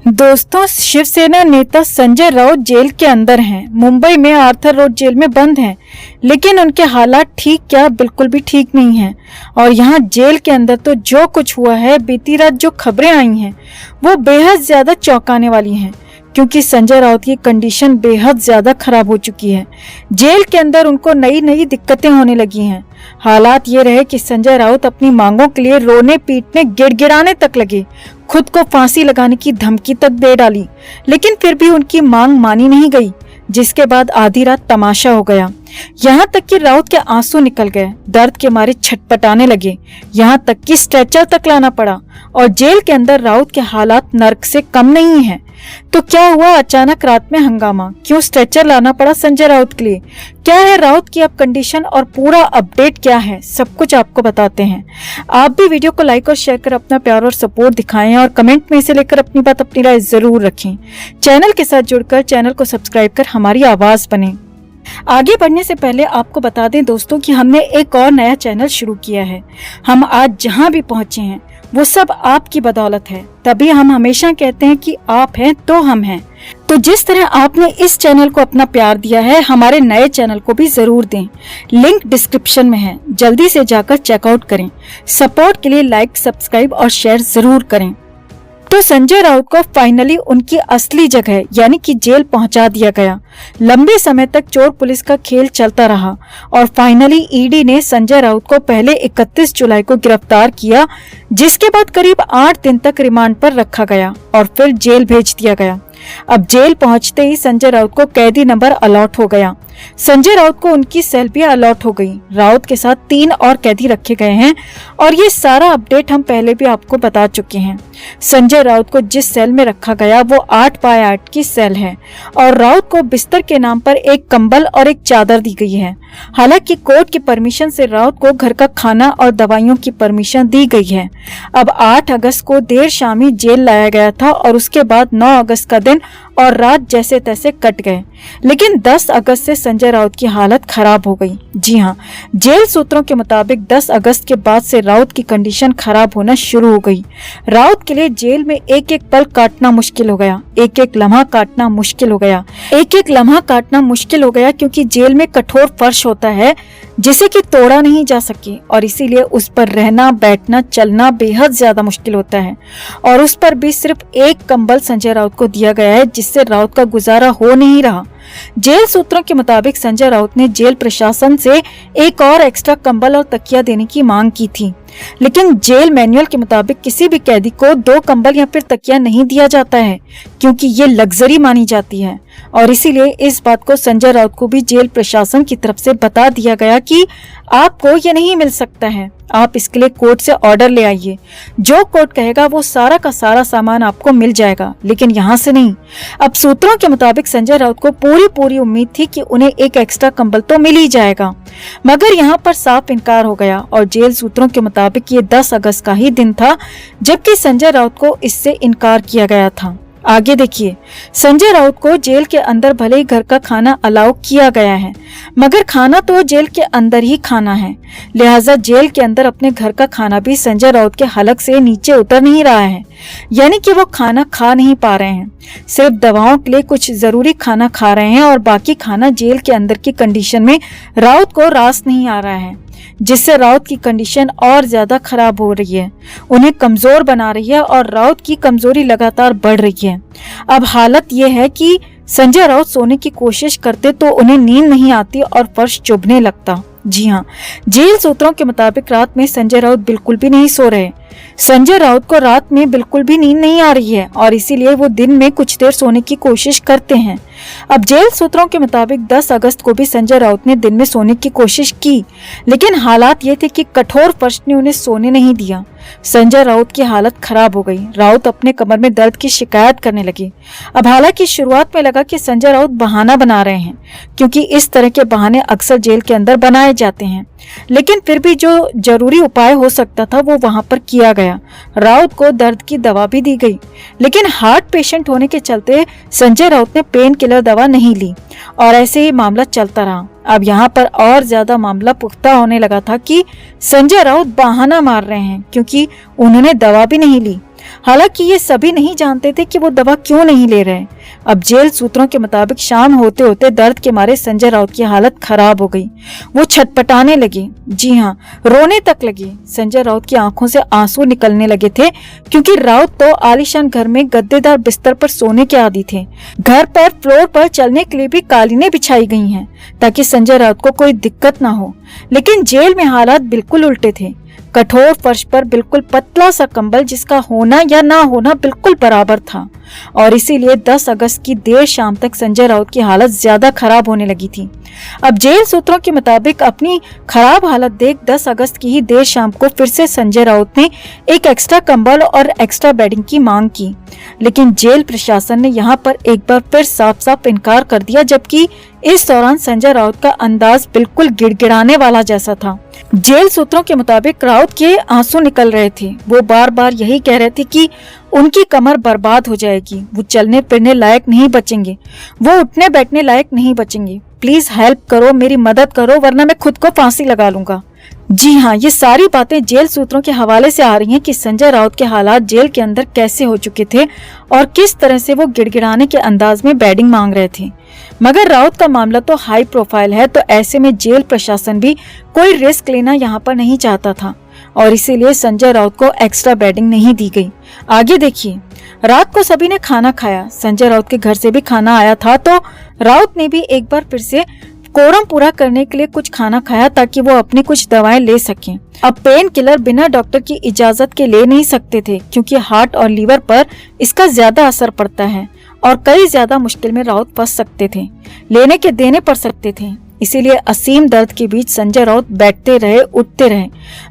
दोस्तों, शिवसेना नेता संजय राउत जेल के अंदर हैं। मुंबई में आर्थर रोड जेल में बंद हैं, लेकिन उनके हालात ठीक क्या बिल्कुल भी ठीक नहीं हैं। और यहाँ जेल के अंदर तो जो कुछ हुआ है, बीती रात जो खबरें आई हैं वो बेहद ज्यादा चौंकाने वाली हैं, क्योंकि संजय राउत की कंडीशन बेहद ज्यादा खराब हो चुकी है। जेल के अंदर उनको नई नई दिक्कतें होने लगी हैं। हालात ये रहे कि संजय राउत अपनी मांगों के लिए रोने पीटने गिड़गिड़ाने तक लगे, खुद को फांसी लगाने की धमकी तक दे डाली, लेकिन फिर भी उनकी मांग मानी नहीं गई, जिसके बाद आधी रात तमाशा हो गया। यहाँ तक कि राउत के आंसू निकल गए, दर्द के मारे छटपटाने लगे, यहाँ तक कि स्ट्रेचर तक लाना पड़ा। और जेल के अंदर राउत के हालात नर्क से कम नहीं है। तो क्या हुआ अचानक रात में हंगामा? क्यों स्ट्रेचर लाना पड़ा संजय राउत के लिए? क्या है राउत की अब कंडीशन और पूरा अपडेट क्या है, सब कुछ आपको बताते हैं। आप भी वीडियो को लाइक और शेयर कर अपना प्यार और सपोर्ट दिखाएं और कमेंट में से लेकर अपनी बात अपनी राय जरूर रखें। चैनल के साथ जुड़कर चैनल को सब्सक्राइब कर हमारी आवाज बने। आगे बढ़ने से पहले आपको बता दें दोस्तों कि हमने एक और नया चैनल शुरू किया है। हम आज जहां भी पहुंचे हैं वो सब आपकी बदौलत है, तभी हम हमेशा कहते हैं कि आप हैं तो हम हैं। तो जिस तरह आपने इस चैनल को अपना प्यार दिया है, हमारे नए चैनल को भी जरूर दें। लिंक डिस्क्रिप्शन में है, जल्दी से जाकर चेकआउट करें। सपोर्ट के लिए लाइक, सब्सक्राइब और शेयर जरूर करें। तो संजय राउत को फाइनली उनकी असली जगह यानी कि जेल पहुंचा दिया गया। लंबे समय तक चोर पुलिस का खेल चलता रहा और फाइनली ईडी ने संजय राउत को पहले 31 जुलाई को गिरफ्तार किया, जिसके बाद करीब 8 दिन तक रिमांड पर रखा गया और फिर जेल भेज दिया गया। अब जेल पहुंचते ही संजय राउत को कैदी नंबर अलॉट हो गया। संजय राउत को उनकी सेल भी अलॉट हो गई। राउत के साथ 3 और कैदी रखे गए हैं और ये सारा अपडेट हम पहले भी आपको बता चुके हैं। संजय राउत को जिस सेल में रखा गया वो 8x8 की सेल है और राउत को बिस्तर के नाम पर एक कंबल और एक चादर दी गई है। हालांकि कोर्ट की परमिशन से राउत को घर का खाना और दवाइयों की परमिशन दी गई है। अब 8 अगस्त को देर शाम ही जेल लाया गया था और उसके बाद 9 अगस्त का दिन और रात जैसे तैसे कट गए, लेकिन 10 अगस्त से संजय राउत की हालत खराब हो गई। जी हाँ, जेल सूत्रों के मुताबिक 10 अगस्त के बाद से राउत की कंडीशन खराब होना शुरू हो गई। राउत के लिए जेल में एक एक पल काटना मुश्किल हो गया, एक एक लम्हा काटना मुश्किल हो गया, एक एक लम्हा काटना मुश्किल हो गया, क्योंकि जेल में कठोर फर्श होता है जिसे कि तोड़ा नहीं जा सके और इसीलिए उस पर रहना, बैठना, चलना बेहद ज्यादा मुश्किल होता है। और उस पर भी सिर्फ एक कंबल संजय राउत को दिया गया है, जिससे राउत का गुजारा हो नहीं रहा। जेल सूत्रों के मुताबिक संजय राउत ने जेल प्रशासन से एक और एक्स्ट्रा कंबल और तकिया देने की मांग की थी, लेकिन जेल मैनुअल के मुताबिक किसी भी कैदी को 2 कंबल या फिर तकिया नहीं दिया जाता है, क्योंकि ये लग्जरी मानी जाती है। और इसीलिए इस बात को संजय राउत को भी जेल प्रशासन की तरफ से बता दिया गया कि आपको ये नहीं मिल सकता है, आप इसके लिए कोर्ट से ऑर्डर ले आइए। जो कोर्ट कहेगा वो सारा का सारा सामान आपको मिल जाएगा, लेकिन यहाँ से नहीं। अब सूत्रों के मुताबिक संजय राउत को पूरी उम्मीद थी कि उन्हें एक एक्स्ट्रा कंबल तो मिल ही जाएगा, मगर यहाँ पर साफ इनकार हो गया और जेल सूत्रों के मुताबिक ये 10 अगस्त का ही दिन था, जबकि संजय राउत को इससे इनकार किया गया था। आगे देखिए, संजय राउत को जेल के अंदर भले ही घर का खाना अलाउ किया गया है, मगर खाना तो जेल के अंदर ही खाना है, लिहाजा जेल के अंदर अपने घर का खाना भी संजय राउत के हलक से नीचे उतर नहीं रहा है, यानी कि वो खाना खा नहीं पा रहे हैं। सिर्फ दवाओं के लिए कुछ जरूरी खाना खा रहे हैं और बाकी खाना जेल के अंदर की कंडीशन में राउत को रास नहीं आ रहा है, जिससे राउत की कंडीशन और ज्यादा खराब हो रही है, उन्हें कमजोर बना रही है और राउत की कमजोरी लगातार बढ़ रही है। अब हालत ये है कि संजय राउत सोने की कोशिश करते तो उन्हें नींद नहीं आती और फर्श चुभने लगता। जी हाँ, जेल सूत्रों के मुताबिक रात में संजय राउत बिल्कुल भी नहीं सो रहे। संजय राउत को रात में बिल्कुल भी नींद नहीं आ रही है और इसीलिए वो दिन में कुछ देर सोने की कोशिश करते हैं। अब जेल सूत्रों के मुताबिक 10 अगस्त को भी संजय राउत ने दिन में सोने की कोशिश की, लेकिन हालात ये थे कि कठोर फर्श ने उन्हें सोने नहीं दिया। संजय राउत की हालत खराब हो गई। राउत अपने कमर में दर्द की शिकायत करने लगे। अब हालांकि शुरुआत में लगा कि संजय राउत बहाना बना रहे हैं, क्योंकि इस तरह के बहाने अक्सर जेल के अंदर बनाए जाते हैं, लेकिन फिर भी जो जरूरी उपाय हो सकता था वो वहां पर किया गया। राउत को दर्द की दवा भी दी गई, लेकिन हार्ट पेशेंट होने के चलते संजय राउत ने पेन किलर दवा नहीं ली और ऐसे ही मामला चलता रहा। अब यहाँ पर और ज्यादा मामला पुख्ता होने लगा था कि संजय राउत बहाना मार रहे हैं, क्योंकि उन्होंने दवा भी नहीं ली। हालांकि ये सभी नहीं जानते थे कि वो दवा क्यों नहीं ले रहे। अब जेल सूत्रों के मुताबिक शाम होते होते दर्द के मारे संजय राउत की हालत खराब हो गई। वो छटपटाने लगे, जी हाँ, रोने तक लगे। संजय राउत की आंखों से आंसू निकलने लगे थे, क्योंकि राउत तो आलीशान घर में गद्देदार बिस्तर पर सोने के आदी थे। घर पर फ्लोर पर चलने के लिए भी कालीनें बिछाई गई हैं, ताकि संजय राउत को कोई दिक्कत ना हो। लेकिन जेल में हालात बिल्कुल उल्टे थे। कठोर फर्श पर बिल्कुल पतला सा कंबल, जिसका होना या ना होना बिल्कुल बराबर था। और इसीलिए 10 अगस्त की देर शाम तक संजय राउत की हालत ज्यादा खराब होने लगी थी। अब जेल सूत्रों के मुताबिक अपनी खराब हालत देख 10 अगस्त की ही देर शाम को फिर से संजय राउत ने एक एक्स्ट्रा कंबल और एक्स्ट्रा बेडिंग की मांग की। लेकिन जेल प्रशासन ने यहाँ पर एक बार फिर साफ साफ इनकार कर दिया, जबकि इस दौरान संजय राउत का अंदाज बिल्कुल गिड़गिड़ाने वाला जैसा था। जेल सूत्रों के मुताबिक राउत के आंसू निकल रहे थे। वो बार बार यही कह रहे थे कि उनकी कमर बर्बाद हो जाएगी, वो चलने फिरने लायक नहीं बचेंगे, वो उठने बैठने लायक नहीं बचेंगे। प्लीज हेल्प करो, मेरी मदद करो, वरना मैं खुद को फांसी लगा लूंगा। जी हाँ, ये सारी बातें जेल सूत्रों के हवाले से आ रही हैं कि संजय राउत के हालात जेल के अंदर कैसे हो चुके थे और किस तरह से वो गिड़गिड़ाने के अंदाज में बेडिंग मांग रहे थे। मगर राउत का मामला तो हाई प्रोफाइल है, तो ऐसे में जेल प्रशासन भी कोई रिस्क लेना यहाँ पर नहीं चाहता था, और इसीलिए संजय राउत को एक्स्ट्रा बेडिंग नहीं दी गई। आगे देखिए, रात को सभी ने खाना खाया। संजय राउत के घर से भी खाना आया था, तो राउत ने भी एक बार फिर से कोरम पूरा करने के लिए कुछ खाना खाया, ताकि वो अपनी कुछ दवाएं ले सकें। अब पेन किलर बिना डॉक्टर की इजाजत के ले नहीं सकते थे, क्योंकि हार्ट और लीवर पर इसका ज्यादा असर पड़ता है और कई ज्यादा मुश्किल में राउत फंस सकते थे, लेने के देने पड़ सकते थे। इसीलिए असीम दर्द के बीच संजय राउत बैठते रहे, उठते रहे,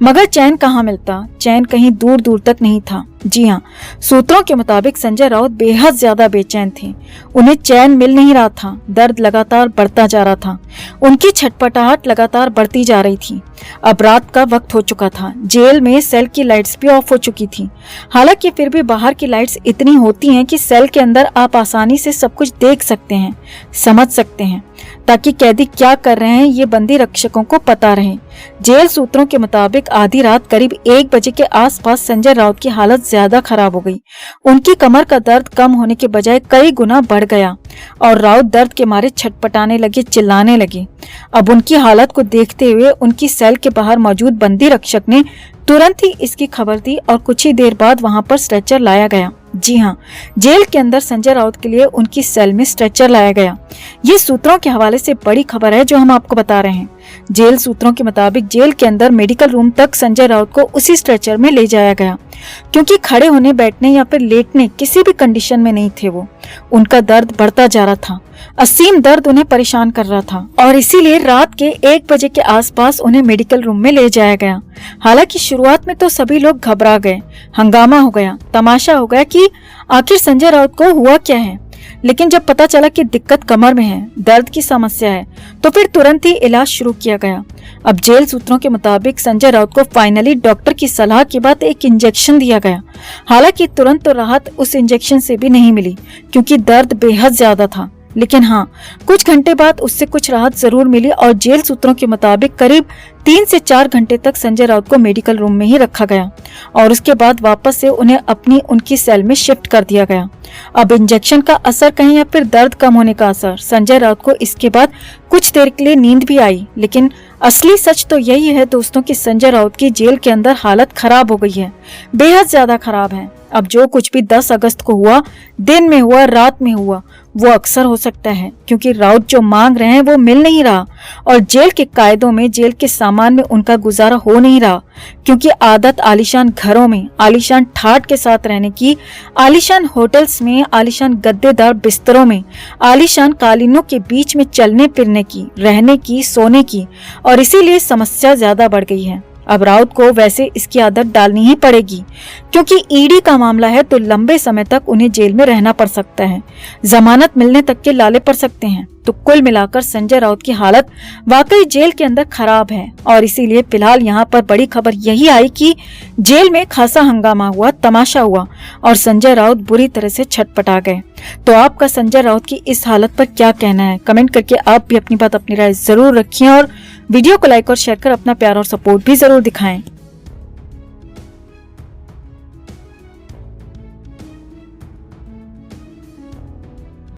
मगर चैन कहाँ मिलता। चैन कहीं दूर दूर तक नहीं था। जी हाँ, सूत्रों के मुताबिक संजय राउत बेहद ज्यादा बेचैन थे। उन्हें चैन मिल नहीं रहा था। दर्द लगातार बढ़ता जा रहा था। उनकी छटपटाहट लगातार बढ़ती जा रही थी। अब रात का वक्त हो चुका था। जेल में सेल की लाइट्स भी ऑफ हो चुकी थी। हालांकि फिर भी बाहर की लाइट्स इतनी होती हैं कि सेल के अंदर आप आसानी से सब कुछ देख सकते हैं, समझ सकते हैं, ताकि कैदी क्या कर रहे हैं ये बंदी रक्षकों को पता रहे। जेल सूत्रों के मुताबिक आधी रात करीब 1 बजे के आसपास संजय राउत की हालत ज्यादा खराब हो गई। उनकी कमर का दर्द कम होने के बजाय कई गुना बढ़ गया और राउत दर्द के मारे छटपटाने लगे, चिल्लाने लगे। अब उनकी हालत को देखते हुए उनकी सेल के बाहर मौजूद बंदी रक्षक ने तुरंत ही इसकी खबर दी और कुछ ही देर बाद वहां पर स्ट्रेचर लाया गया। जी हाँ, जेल के अंदर संजय राउत के लिए उनकी सेल में स्ट्रेचर लाया गया। ये सूत्रों के हवाले से बड़ी खबर है जो हम आपको बता रहे हैं। जेल सूत्रों के मुताबिक जेल के अंदर मेडिकल रूम तक संजय राउत को उसी स्ट्रेचर में ले जाया गया, क्योंकि खड़े होने, बैठने या फिर लेटने किसी भी कंडीशन में नहीं थे वो। उनका दर्द बढ़ता जा रहा था। असीम दर्द उन्हें परेशान कर रहा था और इसीलिए रात के 1 बजे के आसपास उन्हें मेडिकल रूम में ले जाया गया। हालांकि शुरुआत में तो सभी लोग घबरा गए, हंगामा हो गया, तमाशा हो गया कि आखिर संजय राउत को हुआ क्या है। लेकिन जब पता चला कि दिक्कत कमर में है, दर्द की समस्या है, तो फिर तुरंत ही इलाज शुरू किया गया। अब जेल सूत्रों के मुताबिक संजय राउत को फाइनली डॉक्टर की सलाह के बाद एक इंजेक्शन दिया गया। हालांकि तुरंत तो राहत उस इंजेक्शन से भी नहीं मिली, क्योंकि दर्द बेहद ज्यादा था। लेकिन हाँ, कुछ घंटे बाद उससे कुछ राहत जरूर मिली और जेल सूत्रों के मुताबिक करीब 3 से 4 घंटे तक संजय राउत को मेडिकल रूम में ही रखा गया और उसके बाद वापस से उन्हें उनकी सेल में शिफ्ट कर दिया गया। अब इंजेक्शन का असर कहीं या फिर दर्द कम होने का असर, संजय राउत को इसके बाद कुछ देर के लिए नींद भी आई। लेकिन असली सच तो यही है दोस्तों कि संजय राउत की जेल के अंदर हालत खराब हो गई है, बेहद ज्यादा खराब है। अब जो कुछ भी 10 अगस्त को हुआ, दिन में हुआ, रात में हुआ, वो अक्सर हो सकता है, क्योंकि राउत जो मांग रहे हैं वो मिल नहीं रहा और जेल के कायदों में, जेल के सामान में उनका गुजारा हो नहीं रहा, क्योंकि आदत आलीशान घरों में, आलीशान ठाट के साथ रहने की, आलीशान होटल्स में, आलीशान गद्देदार बिस्तरों में, आलीशान कालीनों के बीच में चलने फिरने की, रहने की, सोने की, और इसीलिए समस्या ज्यादा बढ़ गई है। अब राउत को वैसे इसकी आदत डालनी ही पड़ेगी, क्योंकि ईडी का मामला है तो लंबे समय तक उन्हें जेल में रहना पड़ सकता है, जमानत मिलने तक के लाले पड़ सकते हैं। तो कुल मिलाकर संजय राउत की हालत वाकई जेल के अंदर खराब है और इसीलिए फिलहाल यहाँ पर बड़ी खबर यही आई कि जेल में खासा हंगामा हुआ, तमाशा हुआ और संजय राउत बुरी तरह से छटपटा गए। तो आपका संजय राउत की इस हालत पर क्या कहना है? कमेंट करके आप भी अपनी बात, अपनी राय जरूर रखिए और वीडियो को लाइक और शेयर कर अपना प्यार और सपोर्ट भी जरूर दिखाएं।